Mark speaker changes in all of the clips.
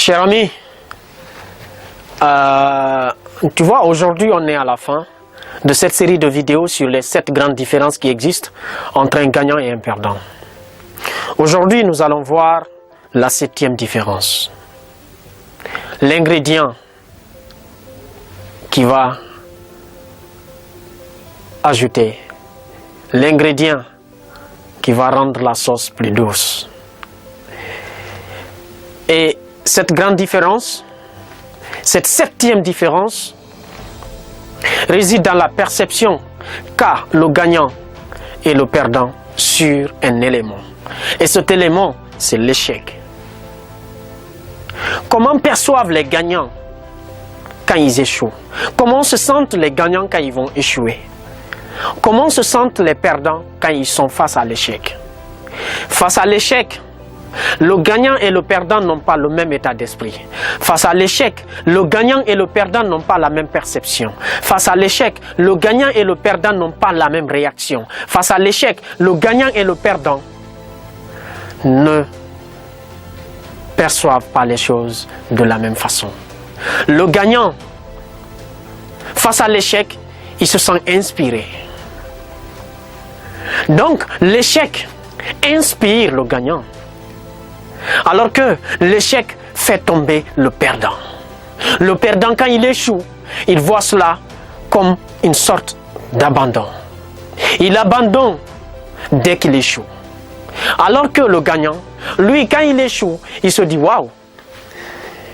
Speaker 1: Cher ami, tu vois, aujourd'hui on est à la fin de cette série de vidéos sur les 7 grandes différences qui existent entre un gagnant et un perdant. Aujourd'hui, nous allons voir la 7e différence. L'ingrédient qui va ajouter, l'ingrédient qui va rendre la sauce plus douce. Et cette grande différence, cette 7e différence, réside dans la perception qu'a le gagnant et le perdant sur un élément. Et cet élément, c'est l'échec. Comment perçoivent les gagnants quand ils échouent? Comment se sentent les gagnants quand ils vont échouer? Comment se sentent les perdants quand ils sont face à l'échec? Face à l'échec, le gagnant et le perdant n'ont pas le même état d'esprit. Face à l'échec, le gagnant et le perdant n'ont pas la même perception. Face à l'échec, le gagnant et le perdant n'ont pas la même réaction. Face à l'échec, le gagnant et le perdant ne perçoivent pas les choses de la même façon. Le gagnant, face à l'échec, il se sent inspiré. Donc, l'échec inspire le gagnant. Alors que l'échec fait tomber le perdant. Le perdant, quand il échoue, il voit cela comme une sorte d'abandon. Il abandonne dès qu'il échoue. Alors que le gagnant, lui, quand il échoue, il se dit « Waouh,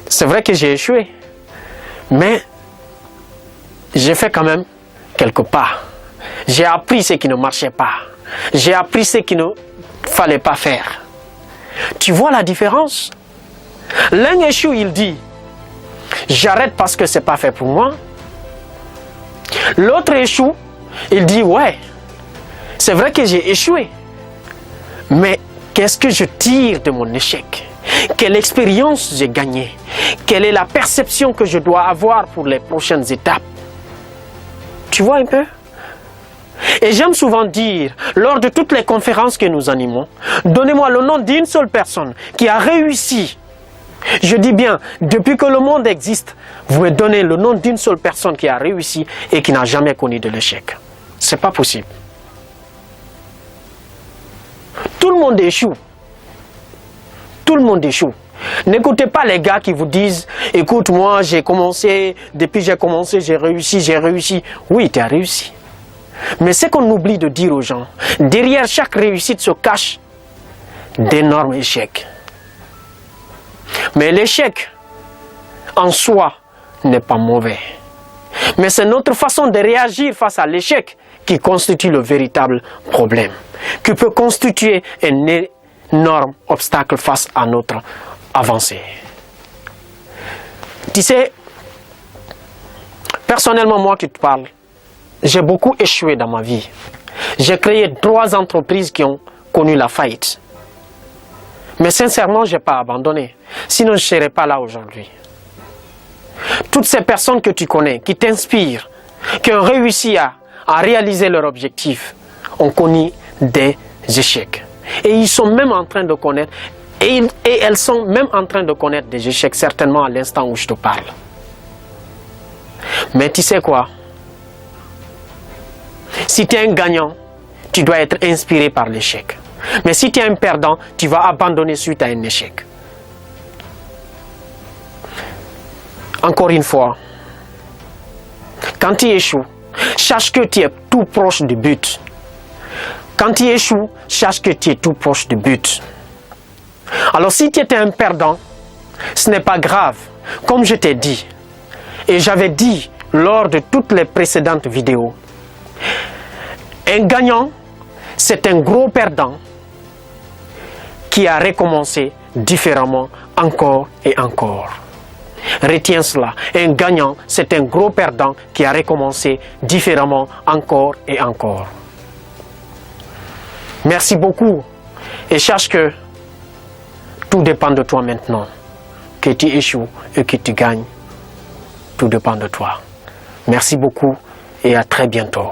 Speaker 1: c'est vrai que j'ai échoué, mais j'ai fait quand même quelques pas. J'ai appris ce qui ne marchait pas. J'ai appris ce qu'il ne fallait pas faire. » Tu vois la différence? L'un échoue, il dit « J'arrête parce que ce n'est pas fait pour moi. » L'autre échoue, il dit « Ouais, c'est vrai que j'ai échoué. Mais qu'est-ce que je tire de mon échec? Quelle expérience j'ai gagnée? Quelle est la perception que je dois avoir pour les prochaines étapes? » Tu vois un peu? Et j'aime souvent dire, lors de toutes les conférences que nous animons, donnez-moi le nom d'une seule personne qui a réussi. Je dis bien, depuis que le monde existe, vous me donnez le nom d'une seule personne qui a réussi et qui n'a jamais connu de l'échec. Ce n'est pas possible. Tout le monde échoue. Tout le monde échoue. N'écoutez pas les gars qui vous disent « Écoute, moi j'ai commencé, depuis j'ai commencé, j'ai réussi, j'ai réussi. » Oui, tu as réussi. Mais ce qu'on oublie de dire aux gens, derrière chaque réussite se cachent d'énormes échecs. Mais l'échec en soi n'est pas mauvais. Mais c'est notre façon de réagir face à l'échec qui constitue le véritable problème, qui peut constituer un énorme obstacle face à notre avancée. Tu sais, personnellement, moi qui te parle, j'ai beaucoup échoué dans ma vie. J'ai créé 3 entreprises qui ont connu la faillite. Mais sincèrement, je n'ai pas abandonné. Sinon, je ne serais pas là aujourd'hui. Toutes ces personnes que tu connais, qui t'inspirent, qui ont réussi à réaliser leur objectif, ont connu des échecs. Et ils sont même en train de connaître, et elles sont même en train de connaître des échecs, certainement à l'instant où je te parle. Mais tu sais quoi? Si tu es un gagnant, tu dois être inspiré par l'échec. Mais si tu es un perdant, tu vas abandonner suite à un échec. Encore une fois, quand tu échoues, sache que tu es tout proche du but. Quand tu échoues, sache que tu es tout proche du but. Alors si tu étais un perdant, ce n'est pas grave, comme je t'ai dit. Et j'avais dit lors de toutes les précédentes vidéos, un gagnant, c'est un gros perdant qui a recommencé différemment encore et encore. Retiens cela. Un gagnant, c'est un gros perdant qui a recommencé différemment encore et encore. Merci beaucoup. Et sache que tout dépend de toi maintenant. Que tu échoues et que tu gagnes, tout dépend de toi. Merci beaucoup et à très bientôt.